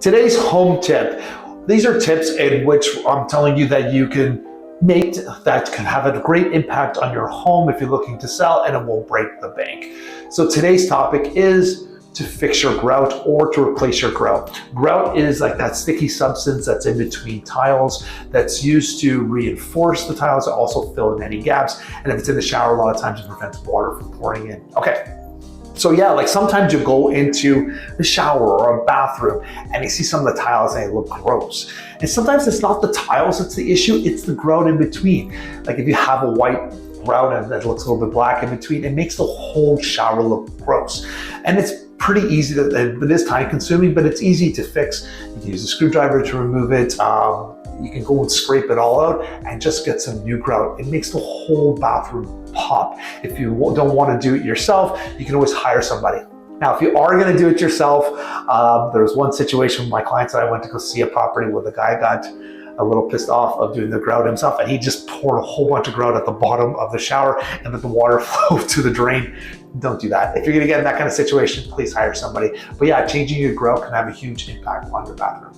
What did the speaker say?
Today's home tip. These are tips in which I'm telling you that you can make that can have a great impact on your home if you're looking to sell, and it won't break the bank. So today's topic is to fix your grout or to replace your grout. Grout is like that sticky substance that's in between tiles that's used to reinforce the tiles and also fill in any gaps. And if it's in the shower, a lot of times it prevents water from pouring in. Okay. So yeah, like sometimes you go into the shower or a bathroom and you see some of the tiles and they look gross. And sometimes it's not the tiles that's the issue, it's the grout in between. Like if you have a white grout and that looks a little bit black in between, it makes the whole shower look gross. And it's pretty easy to, it is time consuming, but it's easy to fix. You can use a screwdriver to remove it. You can go and scrape it all out and just get some new grout. It makes the whole bathroom pop. If you don't want to do it yourself, you can always hire somebody. Now, if you are going to do it yourself, there was one situation with my clients that I went to go see a property where the guy got a little pissed off of doing the grout himself, and he just poured a whole bunch of grout at the bottom of the shower and let the water flow to the drain. Don't do that. If you're going to get in that kind of situation, please hire somebody. But yeah, changing your grout can have a huge impact on your bathroom.